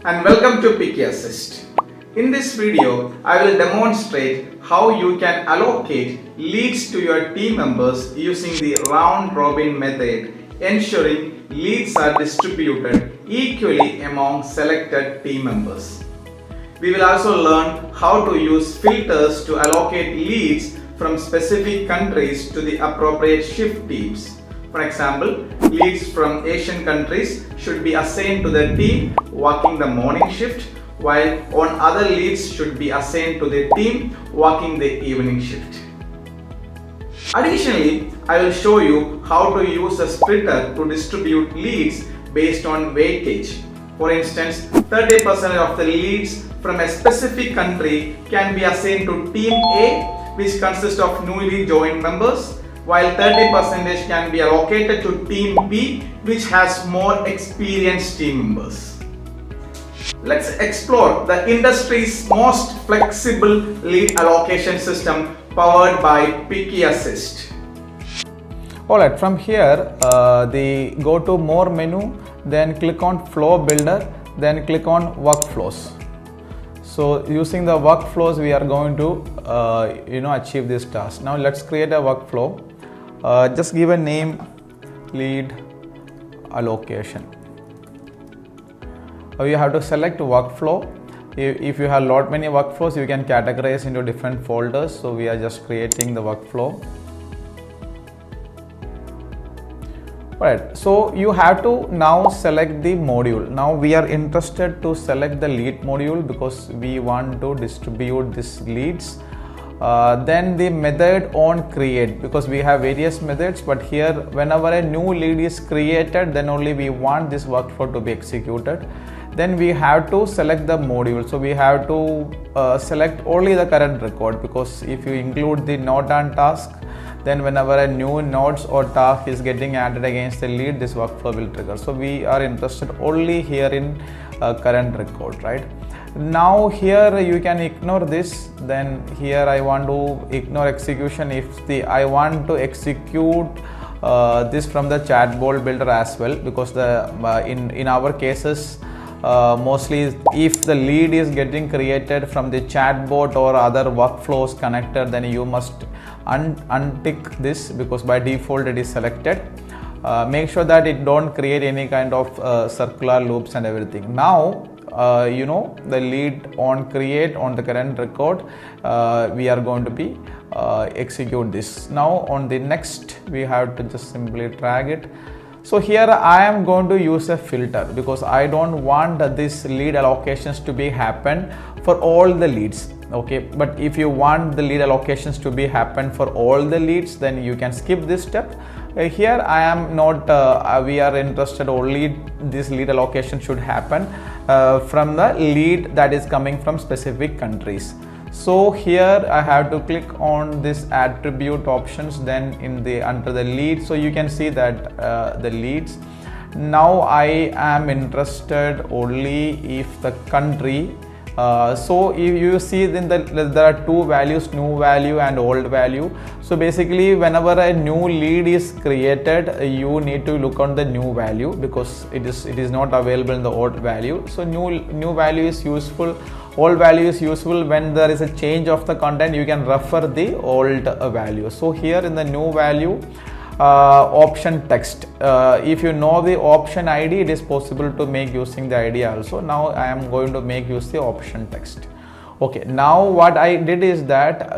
and welcome to Picky Assist. In this video, I will demonstrate how you can allocate leads to your team members using the round robin method, ensuring leads are distributed equally among selected team members. We will also learn how to use filters to allocate leads from specific countries to the appropriate shift teams. For example, leads from Asian countries should be assigned to the team working the morning shift, while other leads should be assigned to the team working the evening shift. Additionally, I will show you how to use a splitter to distribute leads based on weightage. For instance, 30% of the leads from a specific country can be assigned to Team A, which consists of newly joined members, while 30% can be allocated to Team B, which has more experienced team members. Let's explore the industry's most flexible lead allocation system powered by Picky Assist. Alright, from here, go to More menu, then click on Flow Builder, then click on Workflows. So using the workflows, we are going to achieve this task. Now let's create a workflow. Just give a name, lead allocation. You have to select workflow. If you have many workflows, you can categorize into different folders. So we are just creating the workflow. Right, so you have to now select the module. Now we are interested to select the lead module because we want to distribute these leads. Then the method on create, because we have various methods, but here whenever a new lead is created, then only we want this workflow to be executed. Then we have to select the module. So we have to select only the current record, because if you include the node and task, then whenever a new nodes or task is getting added against the lead, this workflow will trigger. So we are interested only here in current record, right? Now here you can ignore this. Then here I want to ignore execution if I want to execute this from the chatbot builder as well, because in our cases mostly if the lead is getting created from the chatbot or other workflows connected, then you must untick this, because by default it is selected. Make sure that it don't create any kind of circular loops and everything. Now the lead on create on the current record, we are going to be execute this. Now on the next, we have to just simply drag it. So here I am going to use a filter, because I don't want this lead allocations to be happen for all the leads. Okay, but if you want the lead allocations to be happen for all the leads, then you can skip this step. Here I am not, we are interested only this lead allocation should happen from the lead that is coming from specific countries. So here I have to click on this attribute options, then under the lead. So you can see that the leads. Now I am interested only if the country. So if you see, then there are two values, new value and old value. So basically whenever a new lead is created, you need to look on the new value, because it is not available in the old value. So new value is useful. Old value is useful when there is a change of the content. You can refer the old value. So here in the new value, option text, if you know the option ID, it is possible to make using the ID also. Now I am going to make use the option text. Okay, now what I did is that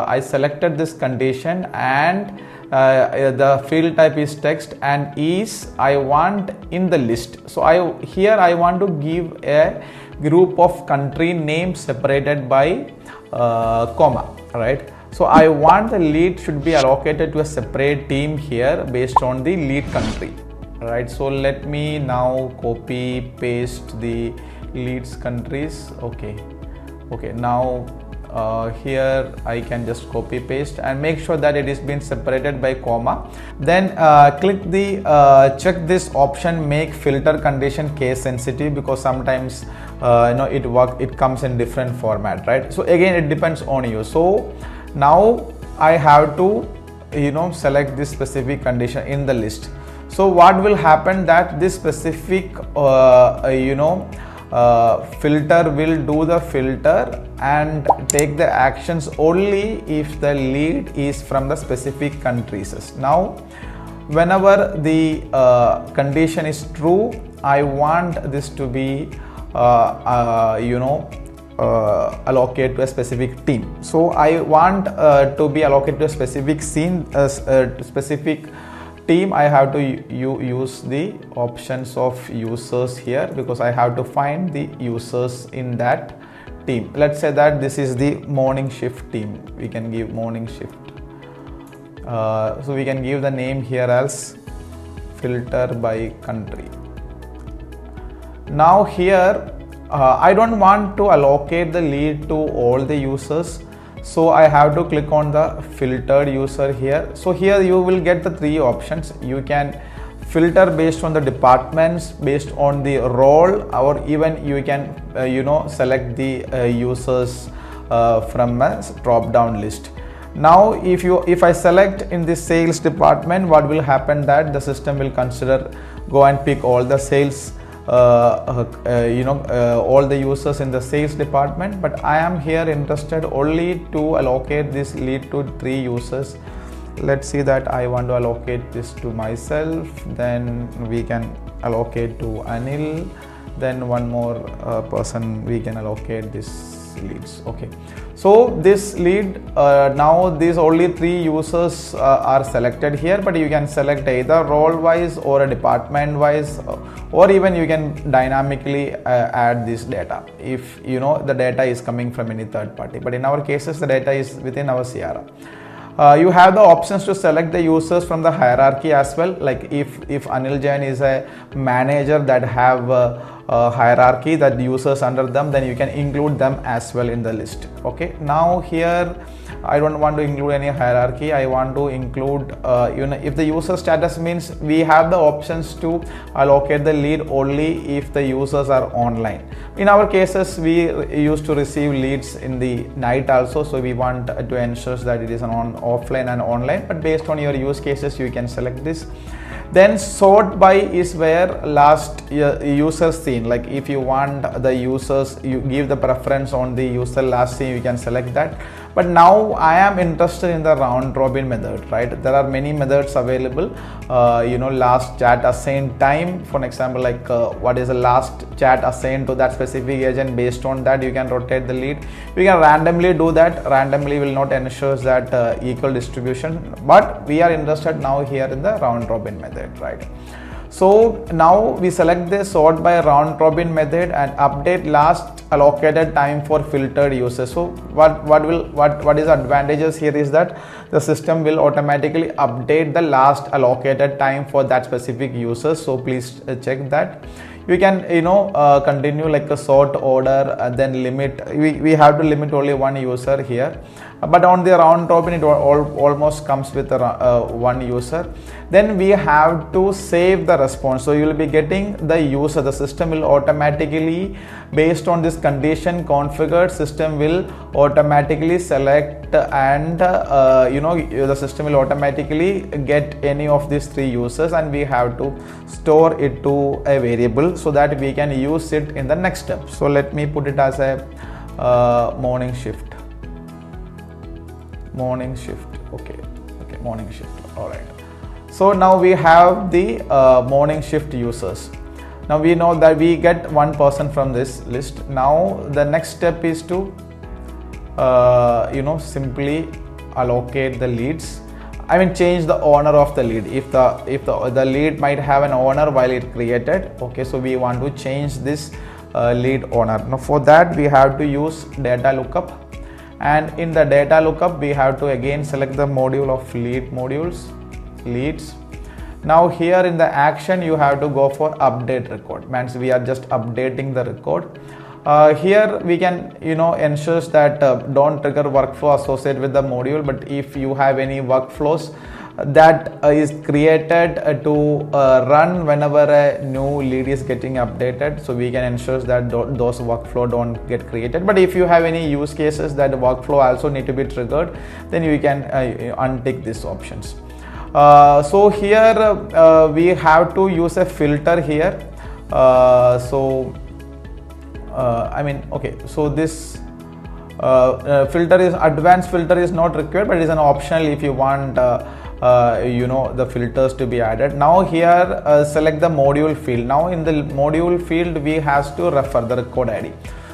I selected this condition, and the field type is text, and I want in the list. So here I want to give a group of country names separated by comma, right? So I want the lead should be allocated to a separate team here based on the lead country, right? So let me now copy paste the leads countries. Okay, now here I can just copy paste and make sure that it is been separated by comma. Then click the check this option, make filter condition case sensitive, because sometimes it comes in different format, right? So again, it depends on you. So now I have to select this specific condition in the list. So what will happen that this specific filter will do the filter and take the actions only if the lead is from the specific countries. Now whenever the condition is true, I want this to be allocate to a specific team. So I want to be allocated to a specific scene, specific team. I have to use the options of users here, because I have to find the users in that team. Let's say that this is the morning shift team. We can give morning shift. So we can give the name here as filter by country. Now here I don't want to allocate the lead to all the users, so I have to click on the filtered user here. So here you will get the three options. You can filter based on the departments, based on the role, or even you can select the users from a drop down list. Now if I select in the sales department, what will happen that the system will consider go and pick all the sales all the users in the sales department, but I am here interested only to allocate this lead to 3 users. Let's see that I want to allocate this to myself, then we can allocate to Anil, then one more person we can allocate this leads. Okay, so this lead now these only 3 users are selected here, but you can select either role wise or a department wise, or even you can dynamically add this data if the data is coming from any third party, but in our cases the data is within our CRM. You have the options to select the users from the hierarchy as well, like if Anil Jain is a manager that have a hierarchy that users under them, then you can include them as well in the list. Okay, now here I don't want to include any hierarchy. I want to include if the user status means we have the options to allocate the lead only if the users are online. In our cases we used to receive leads in the night also, so we want to ensure that it is offline and online, but based on your use cases you can select this. Then sort by is where last user seen, like if you want the users, you give the preference on the user last seen, you can select that. But now I am interested in the round robin method, right? There are many methods available. Last chat assigned time, for example, like what is the last chat assigned to that specific agent. Based on that you can rotate the lead. We can randomly do that. Randomly will not ensure that equal distribution, but we are interested now here in the round robin method, right? So now we select the sort by round robin method and update last allocated time for filtered users. So what is advantages here is that the system will automatically update the last allocated time for that specific user. So please check that. You can continue like a sort order and then limit. We have to limit only one user here, but on the round robin it almost comes with one user. Then we have to save the response. So you will be getting the user. The system will automatically, based on this condition configured, system will automatically select and the system will automatically get any of these 3 users, and we have to store it to a variable so that we can use it in the next step. So let me put it as a morning shift. Okay, morning shift. All right. So now we have the morning shift users. Now we know that we get one person from this list. Now the next step is to simply allocate the leads. I mean, change the owner of the lead. If the lead might have an owner while it created, okay, so we want to change this lead owner. Now for that we have to use data lookup, and in the data lookup we have to again select the module of leads. Now here in the action you have to go for update record, means we are just updating the record. Here we can ensures that don't trigger workflow associated with the module, but if you have any workflows that is created to run whenever a new lead is getting updated, so we can ensure that those workflow don't get created. But if you have any use cases that the workflow also need to be triggered, then you can untick these options. So here we have to use a filter here. So okay, so this filter is advanced filter is not required, but it is an optional if you want the filters to be added. Now here select the module field. Now in the module field we have to refer the record ID.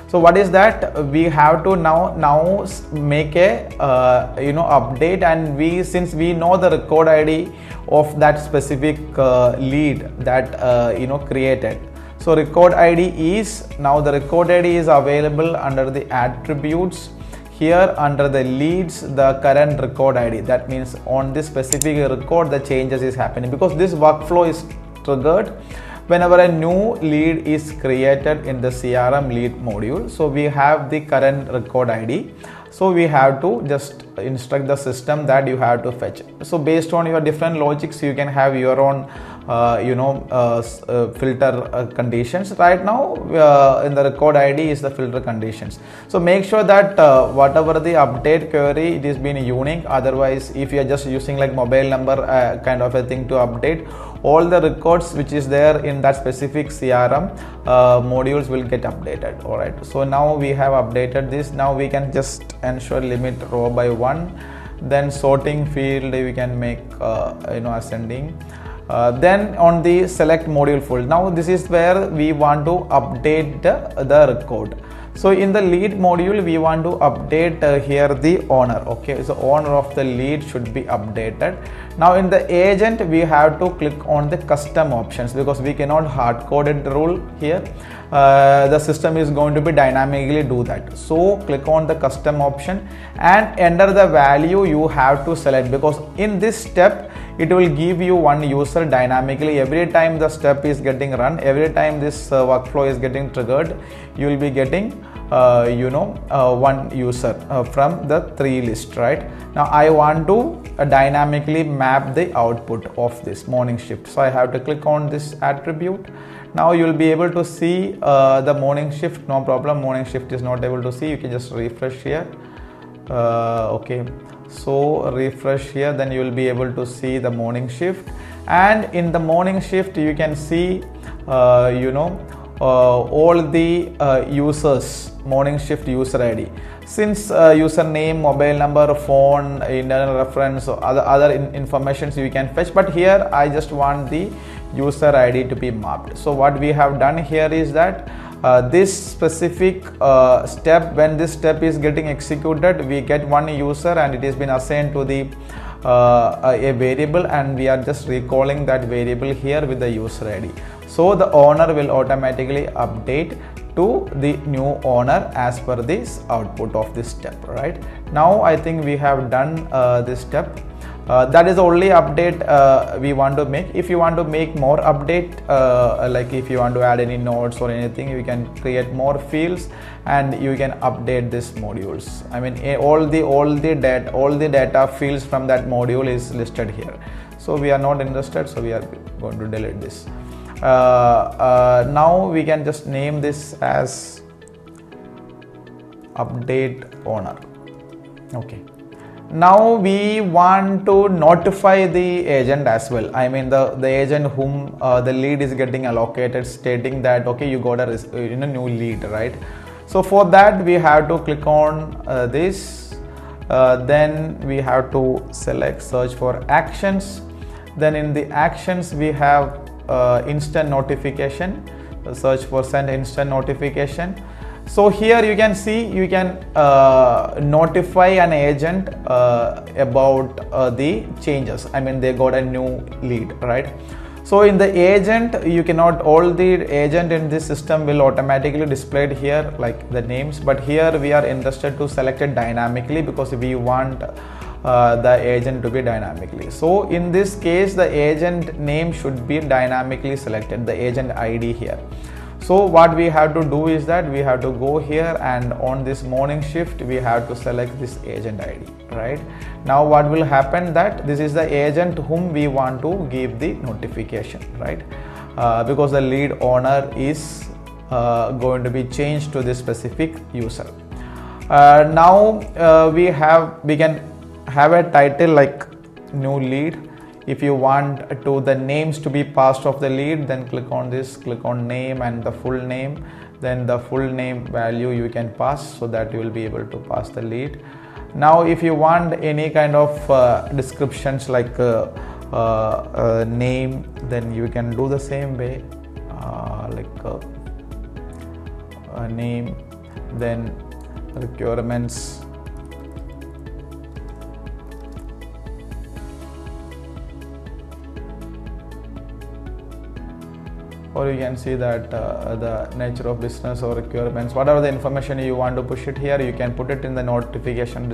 So what is that? We have to now make a update, and since we know the record ID of that specific lead that created. So record ID is, now the record ID is available under the attributes. Here under the leads, the current record ID, that means on this specific record the changes is happening, because this workflow is triggered whenever a new lead is created in the CRM lead module. So we have the current record ID, so we have to just instruct the system that you have to fetch. So based on your different logics, you can have your own filter conditions. Right now in the record ID is the filter conditions. So make sure that whatever the update query, it is being unique. Otherwise, if you are just using like mobile number kind of a thing to update, all the records which is there in that specific CRM modules will get updated. All right, so now we have updated this. Now we can just ensure limit row by 1, then sorting field we can make ascending. Then on the select module field, now this is where we want to update the record. So in the lead module we want to update here the owner. Okay, so owner of the lead should be updated. Now in the agent we have to click on the custom options, because we cannot hard code it rule here. The system is going to be dynamically do that. So click on the custom option and enter the value you have to select, because in this step it will give you one user dynamically. Every time the step is getting run, every time this workflow is getting triggered, you will be getting one user from the 3 list, right? Now I want to dynamically map the output of this morning shift, so I have to click on this attribute. Now you will be able to see the morning shift. No problem, morning shift is not able to see. You can just refresh here. Okay, so refresh here, then you will be able to see the morning shift. And in the morning shift you can see all the users morning shift user ID. Since username, mobile number, phone, internal reference, other informations you can fetch, but here I just want the user ID to be mapped. So what we have done here is that this specific step, when this step is getting executed, we get one user and it has been assigned to the a variable, and we are just recalling that variable here with the user ID. So the owner will automatically update to the new owner as per this output of this step. Right now I think we have done this step. That is the only update we want to make. If you want to make more update, like if you want to add any nodes or anything, you can create more fields and you can update these modules. I mean all the data fields from that module is listed here. So we are not interested, so we are going to delete this. Now we can just name this as update owner. Okay, now we want to notify the agent as well. I mean the agent whom the lead is getting allocated, stating that okay, you got a new lead, right? So for that we have to click on this, then we have to select search for actions. Then in the actions we have instant notification, search for send instant notification. So here you can see you can notify an agent about the changes. I mean they got a new lead, right? So in the agent you cannot, all the agent in this system will automatically displayed here like the names, but here we are interested to select it dynamically because we want the agent to be dynamically. So in this case the agent name should be dynamically selected, the agent ID here. So what we have to do is that we have to go here and on this morning shift we have to select this agent ID, right? Now what will happen, that this is the agent whom we want to give the notification, right? Because the lead owner is going to be changed to this specific user. Now we can have a title like new lead. If you want to the names to be passed of the lead, then click on this, click on name and the full name, then the full name value you can pass, so that you will be able to pass the lead. Now if you want any kind of descriptions like name, then you can do the same way, name, then requirements, or you can see that the nature of business or requirements, whatever the information you want to push it here, you can put it in the notification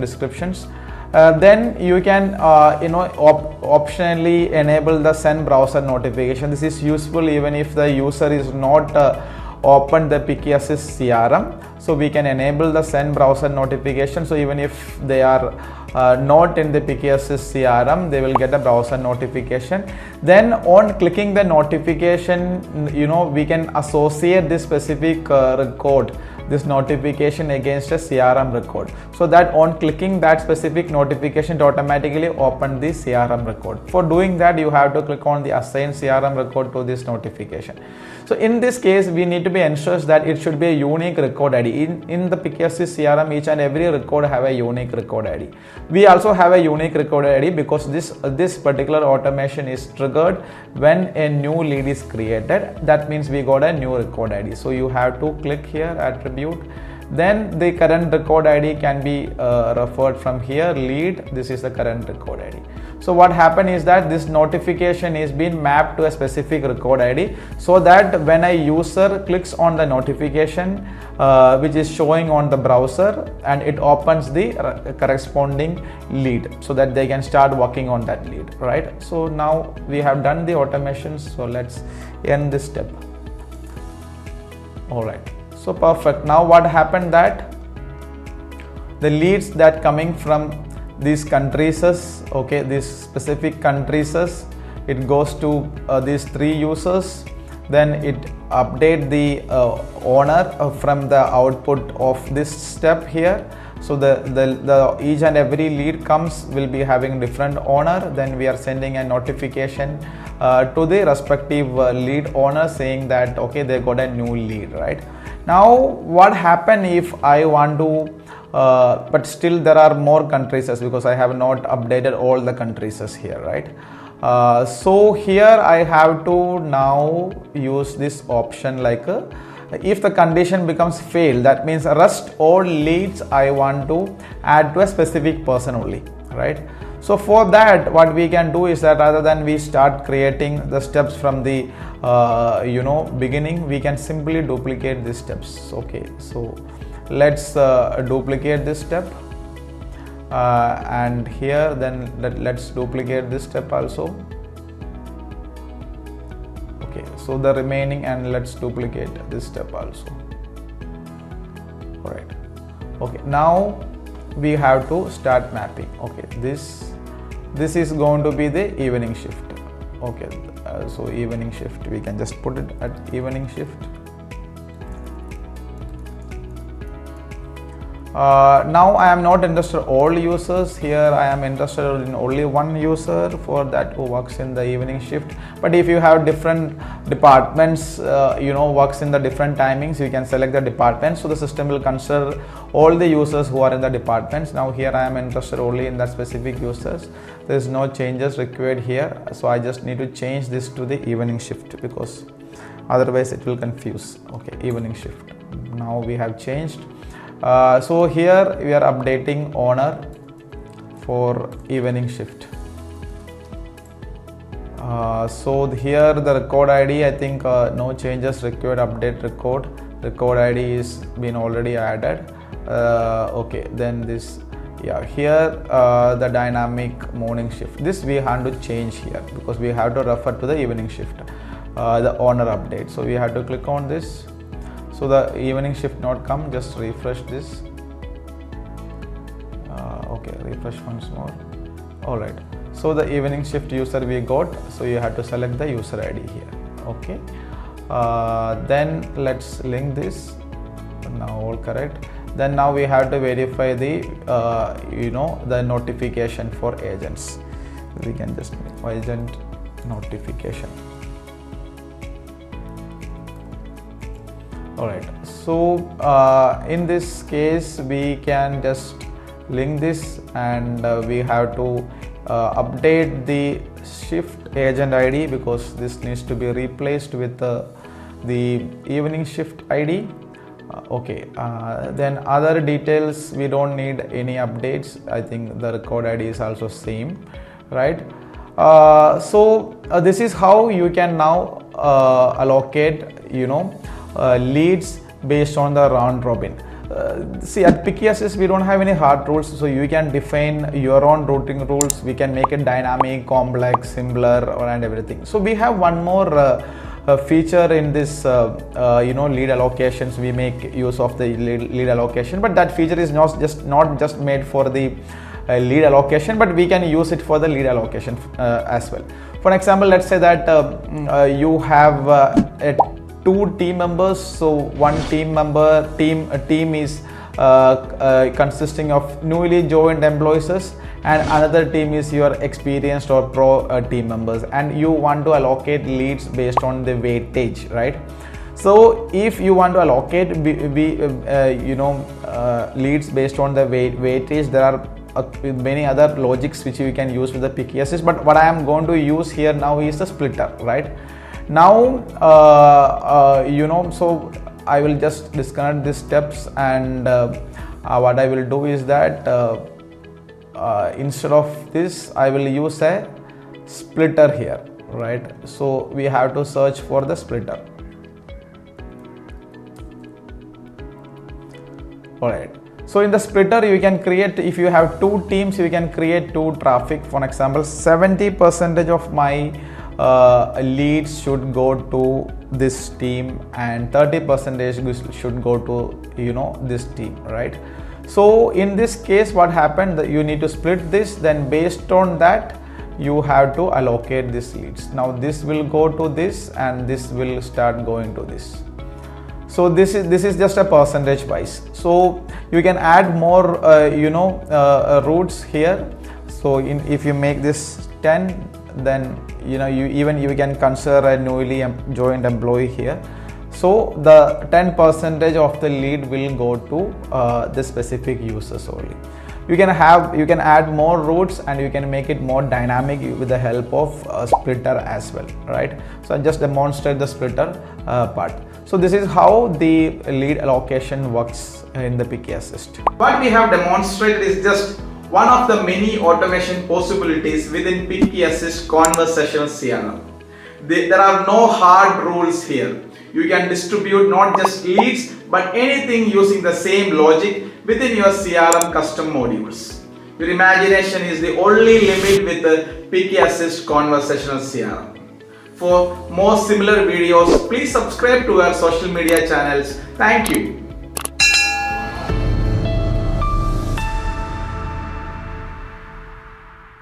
descriptions. Then you can optionally enable the send browser notification. This is useful even if the user is not opened the Picky Assist CRM. So we can enable the send browser notification. So even if they are not in the Picky Assist CRM, they will get a browser notification. Then on clicking the notification, we can associate this specific record, this notification against a CRM record, so that on clicking that specific notification, it automatically open the CRM record. For doing that, you have to click on the assign CRM record to this notification. So in this case, we need to be ensured that it should be a unique record ID. In the Picky Assist CRM, each and every record have a unique record ID. We also have a unique record ID because this particular automation is triggered when a new lead is created. That means we got a new record ID. So you have to click here, attribute, then the current record ID can be referred from here, lead, this is the current record ID. So what happened is that this notification is being mapped to a specific record ID, so that when a user clicks on the notification which is showing on the browser, and it opens the corresponding lead, so that they can start working on that lead, right? So now we have done the automations, so let's end this step. All right. So perfect. Now what happened that the leads that coming from these countries, okay, these specific countries, it goes to these 3 users, then it update the owner from the output of this step here. So the each and every lead comes will be having different owner. Then we are sending a notification to the respective lead owner saying that okay, they got a new lead, right? Now what happen if I want to but still there are more countries, because I have not updated all the countries here, right? So here I have to now use this option like if the condition becomes fail, that means rest all leads I want to add to a specific person only, right? So for that, what we can do is that rather than we start creating the steps from the beginning, we can simply duplicate these steps. Okay, so let's duplicate this step, and here then let's duplicate this step also. Okay, so the remaining, and let's duplicate this step also. All right. Okay, now we have to start mapping. Okay, this is going to be the evening shift. Okay, so evening shift, we can just put it at evening shift. Now I am not interested in all users here. I am interested in only one user for that who works in the evening shift. But if you have different departments, works in the different timings, you can select the department. So the system will consider all the users who are in the departments. Now here I am interested only in that specific users. There is no changes required here. So I just need to change this to the evening shift, because otherwise it will confuse. Okay, evening shift. Now we have changed. So here we are updating owner for evening shift. So here the record ID, I think no changes required. Update record ID is been already added. Okay, then this, yeah, here the dynamic morning shift, this we have to change here because we have to refer to the evening shift, the owner update. So we have to click on this. So the evening shift not come, just refresh this. Okay, refresh once more. All right. So the evening shift user we got. So you have to select the user ID here. Okay. Then let's link this. Now all correct. Then now we have to verify the the notification for agents. We can just make agent notification. Alright, so in this case we can just link this, and we have to update the shift agent ID because this needs to be replaced with the evening shift ID. Okay, then other details we don't need any updates. I think the record ID is also same, right? So this is how you can now allocate, leads based on the round robin. See, at Picky Assist we don't have any hard rules, so you can define your own routing rules. We can make it dynamic, complex, simpler, and everything. So we have one more feature in this lead allocations. We make use of the lead allocation, but that feature is not just made for the lead allocation, but we can use it for the lead allocation as well. For example, let's say that you have two team members. So one team is consisting of newly joined employees, and another team is your experienced or pro team members, and you want to allocate leads based on the weightage, right? So if you want to allocate leads based on the weightage, there are many other logics which you can use with the Picky Assist, but what I am going to use here now is the splitter, right? Now so I will just disconnect these steps, and what I will do is that instead of this I will use a splitter here, right? So we have to search for the splitter. Alright, so in the splitter you can create, if you have two teams, you can create two traffic. For example, 70% of my leads should go to this team, and 30% should go to this team, right? So in this case what happened, that you need to split this, then based on that you have to allocate these leads. Now this will go to this, and this will start going to this. So this is just a percentage wise. So you can add more routes here. So if you make this 10, then you can consider a newly joined employee here. So the 10% of the lead will go to the specific users only. You can add more routes, and you can make it more dynamic with the help of a splitter as well, right? So I just demonstrate the splitter part. So this is how the lead allocation works in the Picky Assist. What we have demonstrated is just one of the many automation possibilities within Picky Assist conversational CRM. There are no hard rules here. You can distribute not just leads, but anything using the same logic within your CRM custom modules. Your imagination is the only limit with the Picky Assist conversational CRM. For more similar videos, please subscribe to our social media channels. Thank you.